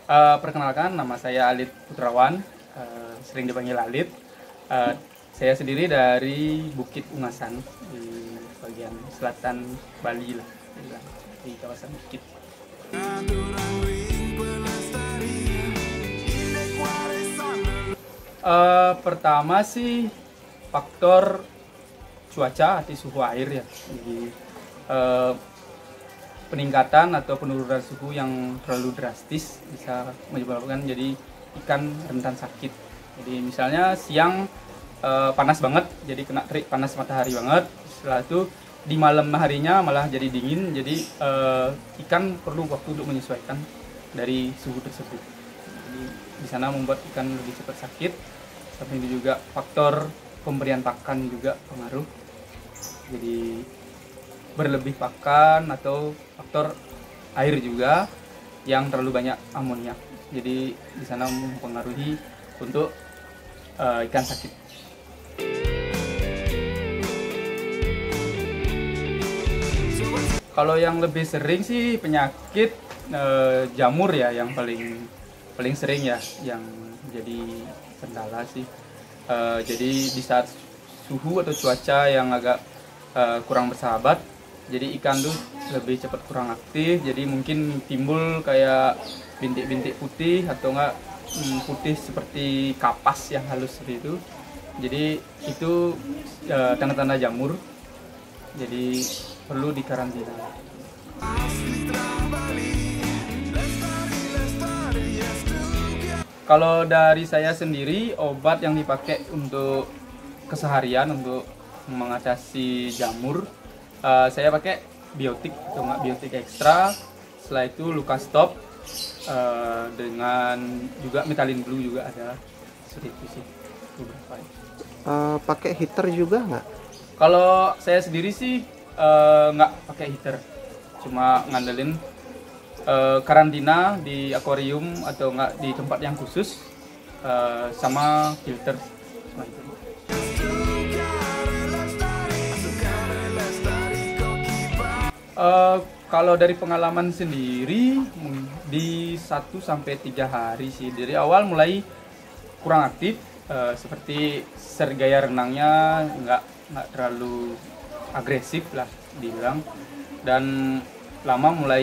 Perkenalkan, nama saya Alit Putrawan, sering dipanggil Alit. Eh, saya sendiri dari Bukit Ungasan di bagian selatan Bali lah, di kawasan Bukit. Pertama sih faktor cuaca atau suhu air ya. Jadi eh, peningkatan atau penurunan suhu yang terlalu drastis bisa menyebabkan jadi ikan rentan sakit. Jadi misalnya siang panas banget, jadi kena terik panas matahari banget. Setelah itu di malam harinya malah jadi dingin, jadi ikan perlu waktu untuk menyesuaikan dari suhu tersebut. Jadi di sana membuat ikan lebih cepat sakit. Tapi itu juga faktor pemberian pakan juga pengaruh. Jadi berlebih pakan atau faktor air juga yang terlalu banyak amoniak. Jadi di sana mempengaruhi untuk ikan sakit. Kalau yang lebih sering sih penyakit jamur ya, yang paling sering ya, yang jadi kendala sih. Jadi di saat suhu atau cuaca yang agak kurang bersahabat, jadi ikan tuh lebih cepat kurang aktif, jadi mungkin timbul kayak bintik-bintik putih atau enggak putih seperti kapas yang halus seperti itu. Jadi itu tanda-tanda jamur, jadi perlu dikarantina. Kalau dari saya sendiri, obat yang dipakai untuk keseharian untuk mengatasi jamur, saya pakai biotik atau nggak biotik ekstra. Setelah itu Lucastop dengan juga Metalin Blue juga ada, seperti itu sih beberapa. Pakai heater juga nggak? Kalau saya sendiri sih nggak pakai heater, cuma ngandelin karantina di akuarium atau enggak di tempat yang khusus sama filter. Kalau dari pengalaman sendiri di 1 sampai 3 hari sih, dari awal mulai kurang aktif, seperti gaya renangnya nggak terlalu agresif lah dibilang, dan lama mulai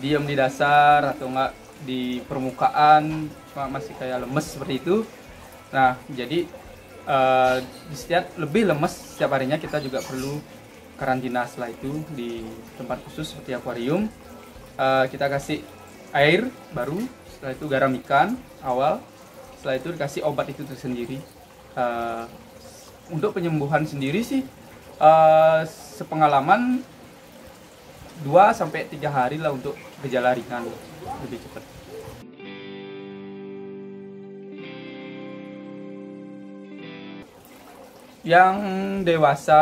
diam di dasar atau enggak di permukaan, cuma masih kayak lemes seperti itu. Nah, jadi di setiap lebih lemes setiap harinya kita juga perlu karantina. Setelah itu di tempat khusus seperti akuarium, kita kasih air baru, setelah itu garam ikan awal, setelah itu dikasih obat itu tersendiri. Untuk penyembuhan sendiri sih sepengalaman 2 sampai 3 hari lah untuk gejala ringan, lebih cepat. Yang dewasa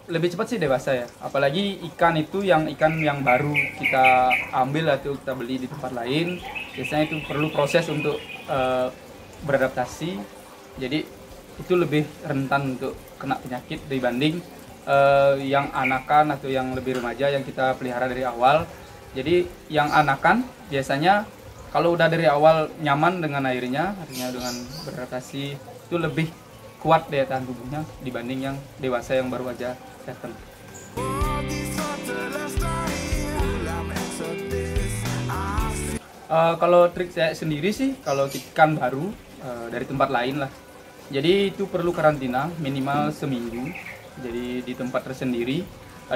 lebih cepat sih dewasa ya, apalagi ikan itu ikan yang baru kita ambil atau kita beli di tempat lain, biasanya itu perlu proses untuk beradaptasi, jadi itu lebih rentan untuk kena penyakit dibanding yang anakan atau yang lebih remaja yang kita pelihara dari awal. Jadi yang anakan biasanya kalau udah dari awal nyaman dengan airnya, artinya dengan beradaptasi, itu lebih kuat daya tahan tubuhnya dibanding yang dewasa yang baru aja datang. Kalau trik saya sendiri sih, kalau ikan baru dari tempat lain lah, jadi itu perlu karantina minimal seminggu. Jadi di tempat tersendiri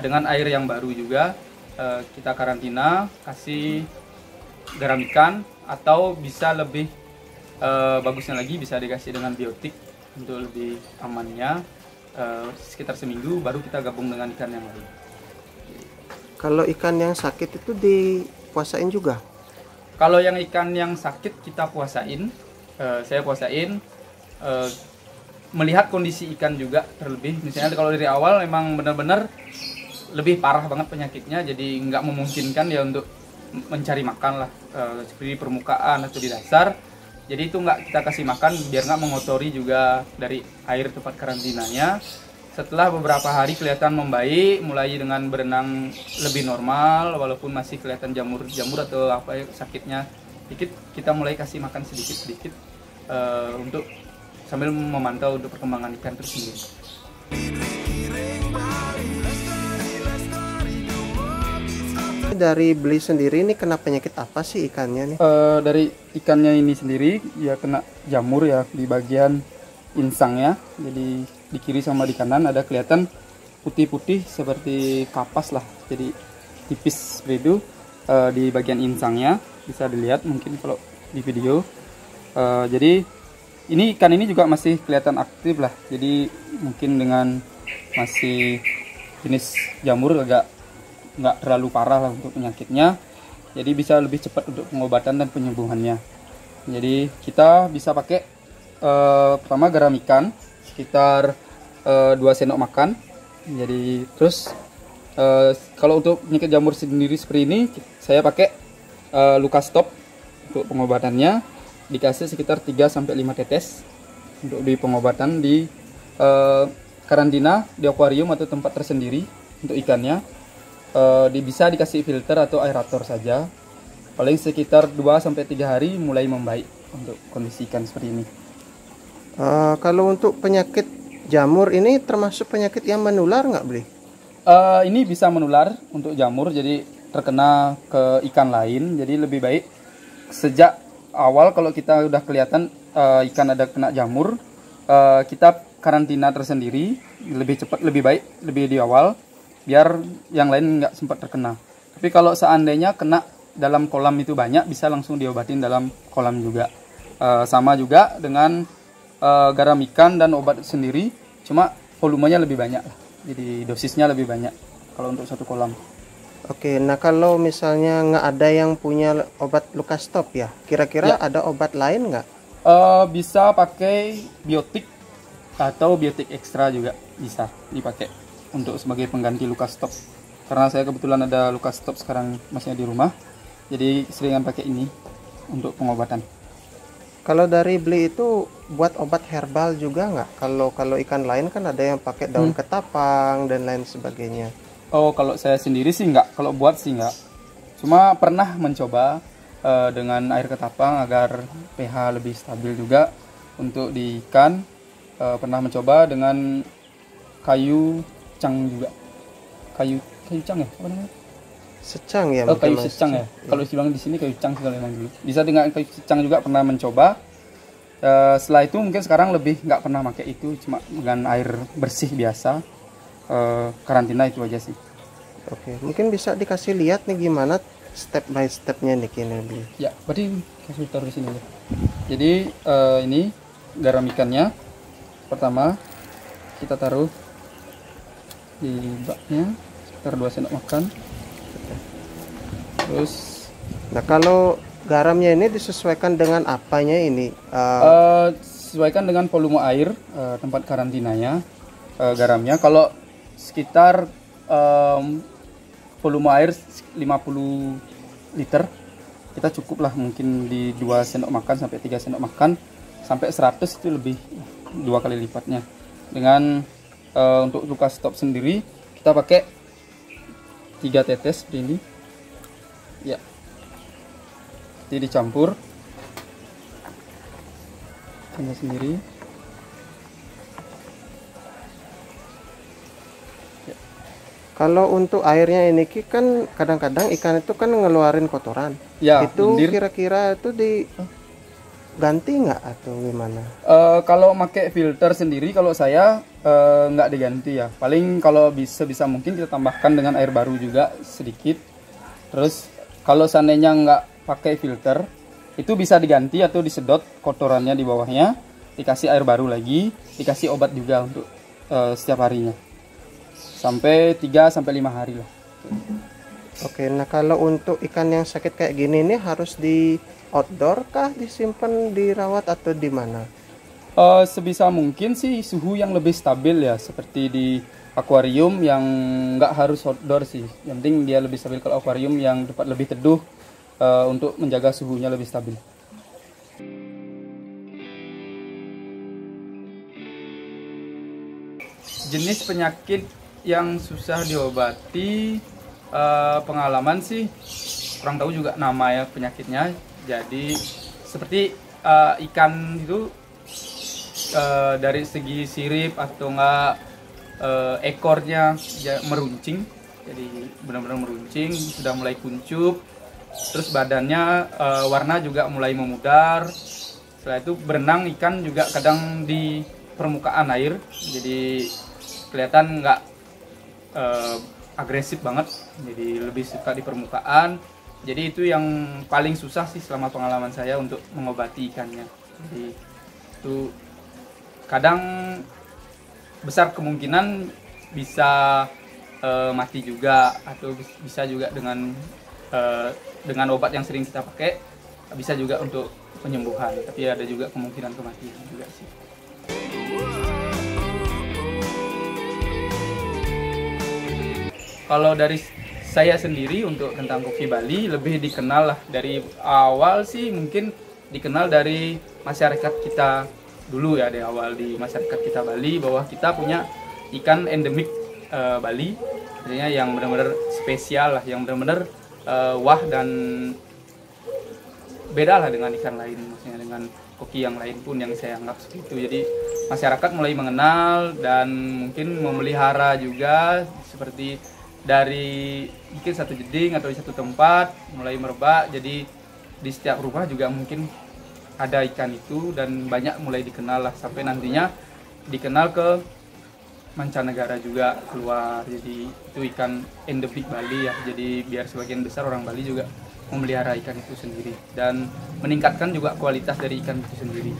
dengan air yang baru juga, kita karantina, kasih garam ikan, atau bisa lebih bagusnya lagi bisa dikasih dengan biotik untuk lebih amannya. Sekitar seminggu baru kita gabung dengan ikan yang lain. Kalau ikan yang sakit itu dipuasain juga? Kalau yang ikan yang sakit kita puasain, saya puasain, melihat kondisi ikan juga terlebih. Misalnya kalau dari awal memang benar-benar lebih parah banget penyakitnya, jadi nggak memungkinkan ya untuk mencari makan lah, seperti di permukaan atau di dasar. Jadi itu nggak kita kasih makan biar nggak mengotori juga dari air tempat karantinanya. Setelah beberapa hari kelihatan membaik, mulai dengan berenang lebih normal, walaupun masih kelihatan jamur atau apa ya, sakitnya sedikit kita mulai kasih makan sedikit-sedikit untuk sambil memantau untuk perkembangan ikan tersebut. Dari beli sendiri ini kena penyakit apa sih ikannya nih? Dari ikannya ini sendiri ya kena jamur ya di bagian insangnya. Jadi di kiri sama di kanan ada kelihatan putih-putih seperti kapas lah. Jadi tipis seperti itu di bagian insangnya, bisa dilihat mungkin kalau di video. Jadi ini ikan ini juga masih kelihatan aktif lah. Jadi mungkin dengan masih jenis jamur agak nggak terlalu parah lah untuk penyakitnya, jadi bisa lebih cepat untuk pengobatan dan penyembuhannya. Jadi kita bisa pakai pertama garam ikan sekitar 2 sendok makan. Jadi terus kalau untuk penyakit jamur sendiri seperti ini saya pakai Lukastop untuk pengobatannya, dikasih sekitar 3-5 tetes untuk di pengobatan di karantina di akuarium atau tempat tersendiri untuk ikannya. Bisa dikasih filter atau aerator saja, paling sekitar 2-3 hari mulai membaik untuk kondisi ikan seperti ini. Kalau untuk penyakit jamur ini termasuk penyakit yang menular nggak, Bli? Ini bisa menular untuk jamur, jadi terkena ke ikan lain. Jadi lebih baik sejak awal kalau kita udah kelihatan ikan ada kena jamur, kita karantina tersendiri, lebih cepat, lebih baik, lebih di awal, biar yang lain nggak sempat terkena. Tapi kalau seandainya kena dalam kolam itu banyak, bisa langsung diobatin dalam kolam juga. Sama juga dengan garam ikan dan obat sendiri, cuma volumenya lebih banyak, jadi dosisnya lebih banyak kalau untuk satu kolam. Oke, nah kalau misalnya nggak ada yang punya obat Lukastop ya, kira-kira Ya. ada obat lain nggak? Bisa pakai biotik atau biotik ekstra juga bisa dipakai untuk sebagai pengganti Lukastop. Karena saya kebetulan ada Lukastop sekarang masih di rumah, jadi seringan pakai ini untuk pengobatan. Kalau dari beli itu buat obat herbal juga nggak? Kalau ikan lain kan ada yang pakai daun ketapang dan lain sebagainya. Oh, kalau saya sendiri sih nggak, kalau buat sih nggak. Cuma pernah mencoba dengan air ketapang agar pH lebih stabil juga untuk di ikan. Pernah mencoba dengan kayu cang juga. Kayu cang ya? Apa namanya? Secang ya? Oh, kayu mungkin, Mas. secang ya. Kalau dibilang di sini kayu cang sekali memang dulu. Bisa dengan kayu secang juga pernah mencoba. Setelah itu mungkin sekarang lebih nggak pernah pakai itu, cuma dengan air bersih biasa. Karantina itu aja sih. Oke, mungkin bisa dikasih lihat nih gimana step by stepnya nih kini beli. Ya, berarti kasih taruh di sini aja. Jadi ini garam ikannya. Pertama kita taruh di baknya sekitar 2 sendok makan. Terus Nah kalau garamnya ini disesuaikan dengan apanya ini? sesuaikan dengan volume air tempat karantinanya garamnya. Kalau sekitar volume air 50 liter kita cukup lah, mungkin di 2 sendok makan sampai 3 sendok makan. Sampai 100 itu lebih 2 kali lipatnya. Dengan untuk Lukastop sendiri kita pakai 3 tetes seperti ini ya, jadi dicampur sama sendiri ya. Kalau untuk airnya ini Ki, kan kadang-kadang ikan itu kan ngeluarin kotoran Ya, itu lendir. kira-kira itu diganti nggak atau gimana? Kalau pakai filter sendiri, kalau saya nggak diganti ya. Paling kalau bisa mungkin kita tambahkan dengan air baru juga sedikit. Terus kalau seandainya nggak pakai filter, itu bisa diganti atau disedot kotorannya di bawahnya, dikasih air baru lagi, dikasih obat juga untuk setiap harinya. Sampai 3-5 hari lah. Oke, nah kalau untuk ikan yang sakit kayak gini nih harus di outdoor kah, disimpan, dirawat atau di mana? Sebisa mungkin sih suhu yang lebih stabil ya, seperti di akuarium yang nggak harus outdoor sih. Yang penting dia lebih stabil. Kalau akuarium yang tempat lebih teduh untuk menjaga suhunya lebih stabil. Jenis penyakit yang susah diobati, pengalaman sih kurang tahu juga nama ya penyakitnya. Jadi seperti ikan itu dari segi sirip atau enggak ekornya meruncing, jadi benar-benar meruncing, sudah mulai kuncup, terus badannya warna juga mulai memudar. Setelah itu berenang ikan juga kadang di permukaan air, jadi kelihatan nggak agresif banget, jadi lebih suka di permukaan. Jadi itu yang paling susah sih selama pengalaman saya untuk mengobati ikannya. Jadi itu kadang besar kemungkinan bisa mati juga, atau bisa juga dengan obat yang sering kita pakai bisa juga untuk penyembuhan, tapi ada juga kemungkinan kematian juga sih. Kalau dari saya sendiri untuk tentang kopi Bali lebih dikenal lah dari awal sih, mungkin dikenal dari masyarakat kita dulu ya, dari awal di masyarakat kita Bali bahwa kita punya ikan endemik Bali, artinya yang benar-benar spesial lah, yang benar-benar wah dan beda lah dengan ikan lain, maksudnya dengan koki yang lain pun yang saya anggap seperti itu. Jadi masyarakat mulai mengenal dan mungkin memelihara juga, seperti dari mungkin satu jeding atau di satu tempat mulai merebak, jadi di setiap rumah juga mungkin ada ikan itu dan banyak mulai dikenal lah, sampai nantinya dikenal ke mancanegara juga keluar. Jadi itu ikan endemik Bali ya, jadi biar sebagian besar orang Bali juga memelihara ikan itu sendiri dan meningkatkan juga kualitas dari ikan itu sendiri.